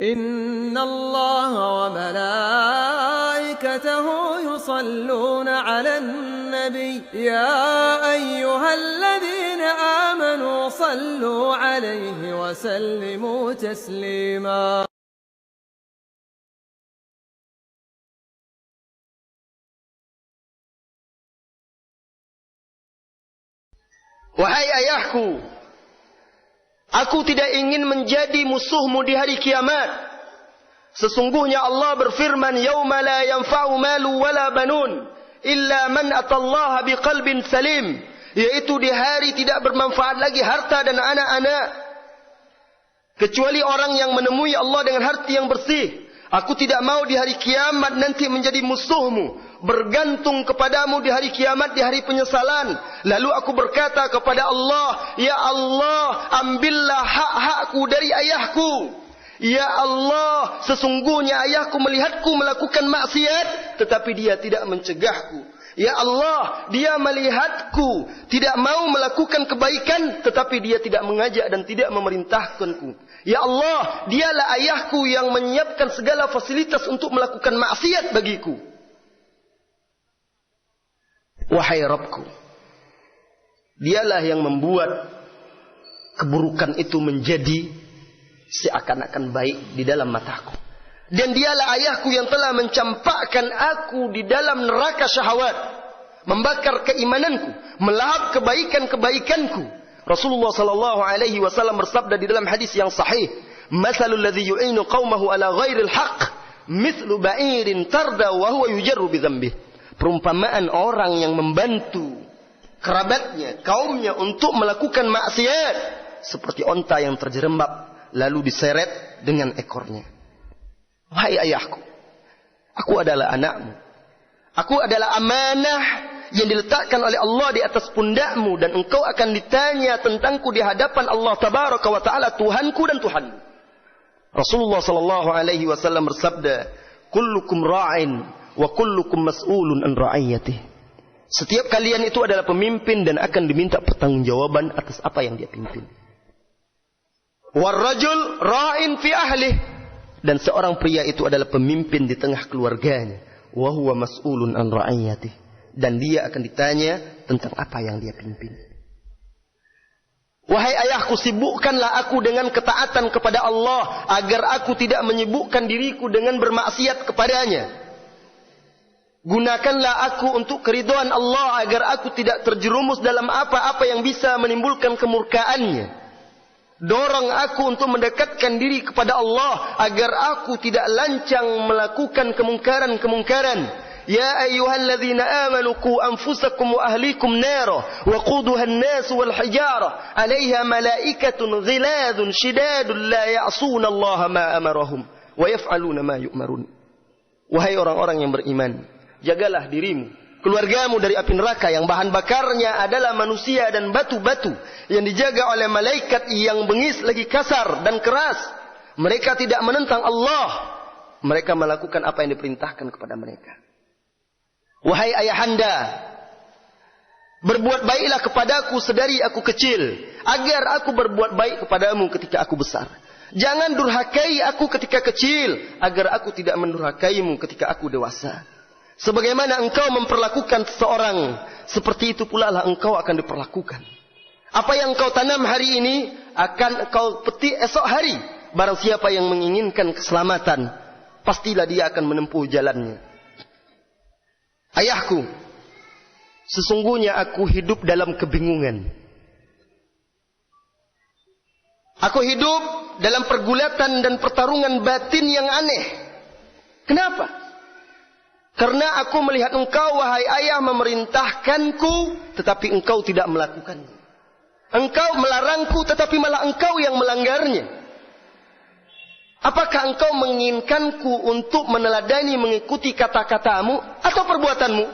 إن الله وملائكته يصلون على النبي يا أيها الذين آمنوا صلوا عليه وسلموا تسليما. Wahai ayahku, aku tidak ingin menjadi musuhmu di hari kiamat. Sesungguhnya Allah berfirman, "Yauma la yanfa'u malu wala banun illa man atallaha biqalbin salim." Yaitu di hari tidak bermanfaat lagi harta dan anak-anak kecuali orang yang menemui Allah dengan hati yang bersih. Aku tidak mau di hari kiamat nanti menjadi musuhmu, bergantung kepadamu di hari kiamat, di hari penyesalan. Lalu aku berkata kepada Allah, "Ya Allah, ambillah hak-hakku dari ayahku. Ya Allah, sesungguhnya ayahku melihatku melakukan maksiat, tetapi dia tidak mencegahku. Ya Allah, dia melihatku tidak mau melakukan kebaikan, tetapi dia tidak mengajak dan tidak memerintahkanku. Ya Allah, dialah ayahku yang menyiapkan segala fasilitas untuk melakukan maksiat bagiku. Wahai Rabbku, dialah yang membuat keburukan itu menjadi seakan-akan baik di dalam mataku. Dan dialah ayahku yang telah mencampakkan aku di dalam neraka syahwat, membakar keimananku, melahap kebaikan-kebaikanku." Rasulullah sallallahu alaihi wasallam bersabda di dalam hadis yang sahih, "Matsalul ladzi yu'inu qaumahu ala ghairil haqq, mithlu ba'irin tarda wa huwa yujarru bi dzambih." Perumpamaan orang yang membantu kerabatnya, kaumnya untuk melakukan maksiat seperti onta yang terjerembab lalu diseret dengan ekornya. Wahai ayahku, aku adalah anakmu. Aku adalah amanah yang diletakkan oleh Allah di atas pundakmu, dan engkau akan ditanya tentangku di hadapan Allah tabaraka wa taala, Tuhanku dan Tuhanmu. Rasulullah sallallahu alaihi wasallam bersabda, "Kullukum ra'in wa kullukum mas'ulun an ra'iyatih." Setiap kalian itu adalah pemimpin dan akan diminta pertanggungjawaban atas apa yang dia pimpin. Warrajul ra'in fi ahlih, dan seorang pria itu adalah pemimpin di tengah keluarganya. Wa huwa mas'ulun an ra'iyatih, dan dia akan ditanya tentang apa yang dia pimpin. Wahai ayahku, sibukkanlah aku dengan ketaatan kepada Allah agar aku tidak menyibukkan diriku dengan bermaksiat kepadanya. Gunakanlah aku untuk keridhaan Allah agar aku tidak terjerumus dalam apa-apa yang bisa menimbulkan kemurkaannya. Dorong aku untuk mendekatkan diri kepada Allah agar aku tidak lancang melakukan kemungkaran-kemungkaran. Ya ayyuhalladzina amanu qu anfusakum wa ahlikum nara wa quduha an-nas wal hijara 'alayha malaikatun ghiladun shidadun la ya'suna Allah ma amarahum wa yaf'aluna ma yu'marun. Wahai orang-orang yang beriman, jagalah dirimu, keluargamu dari api neraka yang bahan bakarnya adalah manusia dan batu-batu yang dijaga oleh malaikat yang bengis lagi kasar dan keras. Mereka tidak menentang Allah, mereka melakukan apa yang diperintahkan kepada mereka. Wahai ayahanda, berbuat baiklah kepadaku sedari aku kecil, agar aku berbuat baik kepadamu ketika aku besar. Jangan durhakai aku ketika kecil, agar aku tidak mendurhakaimu ketika aku dewasa. Sebagaimana engkau memperlakukan seseorang, seperti itu pula lah engkau akan diperlakukan. Apa yang engkau tanam hari ini akan engkau petik esok hari. Barang siapa yang menginginkan keselamatan, pastilah dia akan menempuh jalannya. Ayahku, sesungguhnya aku hidup dalam kebingungan. Aku hidup dalam pergulatan dan pertarungan batin yang aneh. Kenapa? Karena aku melihat engkau, wahai ayah, memerintahkanku, tetapi engkau tidak melakukannya. Engkau melarangku, tetapi malah engkau yang melanggarnya. Apakah engkau menginginkanku untuk meneladani mengikuti kata-katamu atau perbuatanmu?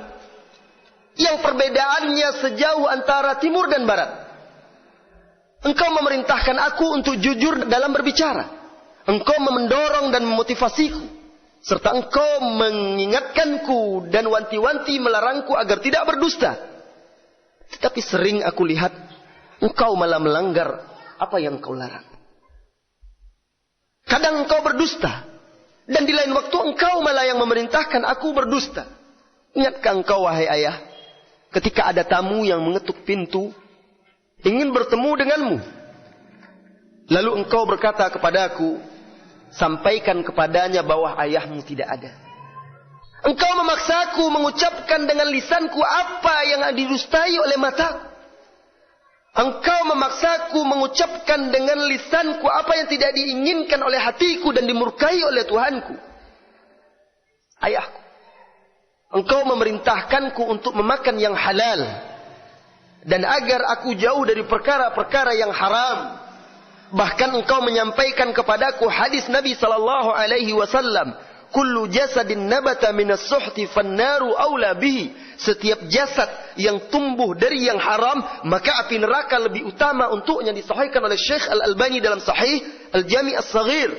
Yang perbedaannya sejauh antara timur dan barat. Engkau memerintahkan aku untuk jujur dalam berbicara. Engkau mendorong dan memotivasiku. Serta engkau mengingatkanku dan wanti-wanti melarangku agar tidak berdusta. Tetapi sering aku lihat engkau malah melanggar apa yang engkau larang. Kadang engkau berdusta. Dan di lain waktu engkau malah yang memerintahkan aku berdusta. Ingatkah engkau wahai ayah, ketika ada tamu yang mengetuk pintu, ingin bertemu denganmu. Lalu engkau berkata kepadaku, sampaikan kepadanya bahwa ayahmu tidak ada. Engkau memaksaku mengucapkan dengan lisanku apa yang didustai oleh mataku. Engkau memaksaku mengucapkan dengan lisanku apa yang tidak diinginkan oleh hatiku dan dimurkai oleh Tuhanku. Ayahku, engkau memerintahkanku untuk memakan yang halal. Dan agar aku jauh dari perkara-perkara yang haram. Bahkan engkau menyampaikan kepadaku hadis Nabi SAW. Kullu jasadin nabata minas suhti fannaru awla bihi. Setiap jasad yang tumbuh dari yang haram, maka api neraka lebih utama untuknya. Disahihkan oleh Syekh Al-Albani dalam Sahih Al-Jami' As-Saghir.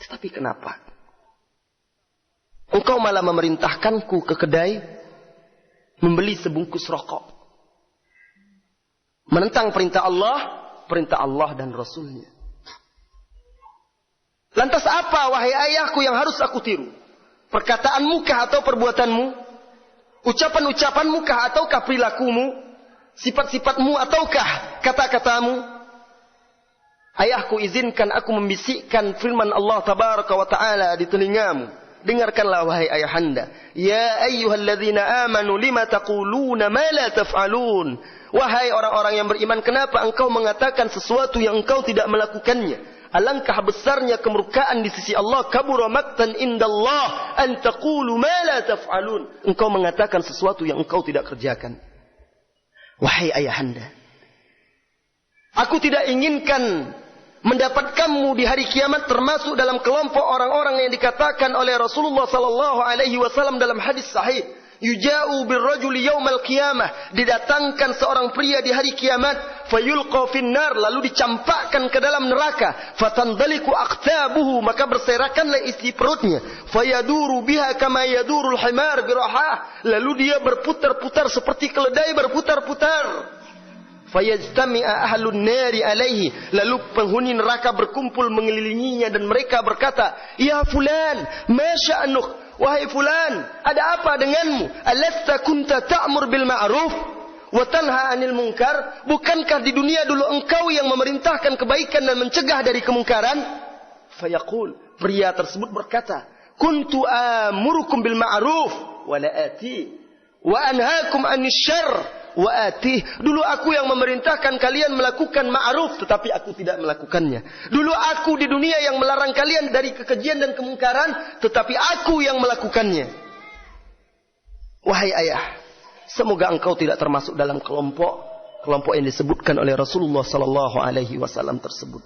Tetapi kenapa engkau malah memerintahkanku ke kedai membeli sebungkus rokok, menentang perintah Allah dan Rasulnya? Lantas apa wahai ayahku yang harus aku tiru? Perkataanmu kah atau perbuatanmu? Ucapan-ucapanmu kah ataukah perilakumu? Sifat-sifatmu ataukah kata-katamu? Ayahku, izinkan aku membisikkan firman Allah Tabaraka wa Ta'ala di telingamu. Dengarkanlah wahai ayahanda. Ya ayyuhalladzina amanu lima taquluna ma la taf'alun. Wahai orang-orang yang beriman, kenapa engkau mengatakan sesuatu yang engkau tidak melakukannya? Alangkah besarnya kemurkaan di sisi Allah. Kabura maqtan indallah an taqulu ma la taf'alun. Engkau mengatakan sesuatu yang engkau tidak kerjakan. Wahai ayahanda, aku tidak inginkan mendapatkanmu di hari kiamat termasuk dalam kelompok orang-orang yang dikatakan oleh Rasulullah sallallahu alaihi wasallam dalam hadis sahih, yuja'u birrajuli yaumal qiyamah, didatangkan seorang pria di hari kiamat, fayulqa finnar, lalu dicampakkan ke dalam neraka, fatandaliku aqtabuhu, maka berserakanlah isi perutnya, fayaduru biha kama yadurul himar birahah, lalu dia berputar-putar seperti keledai berputar-putar. Fayajtami'a ahlun nari alaihi, lalu penghuni neraka berkumpul mengelilinginya dan mereka berkata, ya fulan, ma sya'nuk, wahai fulan, ada apa denganmu? Alasta kunta ta'mur bil ma'ruf wa tanha 'anil munkar? Bukankah di dunia dulu engkau yang memerintahkan kebaikan dan mencegah dari kemungkaran? Fayaqul, pria tersebut berkata, kuntu amurukum bil ma'ruf wa la ati wa anhaakum 'anil syarr wa atih. Dulu aku yang memerintahkan kalian melakukan ma'ruf, tetapi aku tidak melakukannya. Dulu aku di dunia yang melarang kalian dari kekejian dan kemungkaran, tetapi aku yang melakukannya. Wahai ayah, semoga engkau tidak termasuk dalam kelompok yang disebutkan oleh Rasulullah sallallahu alaihi wasallam tersebut.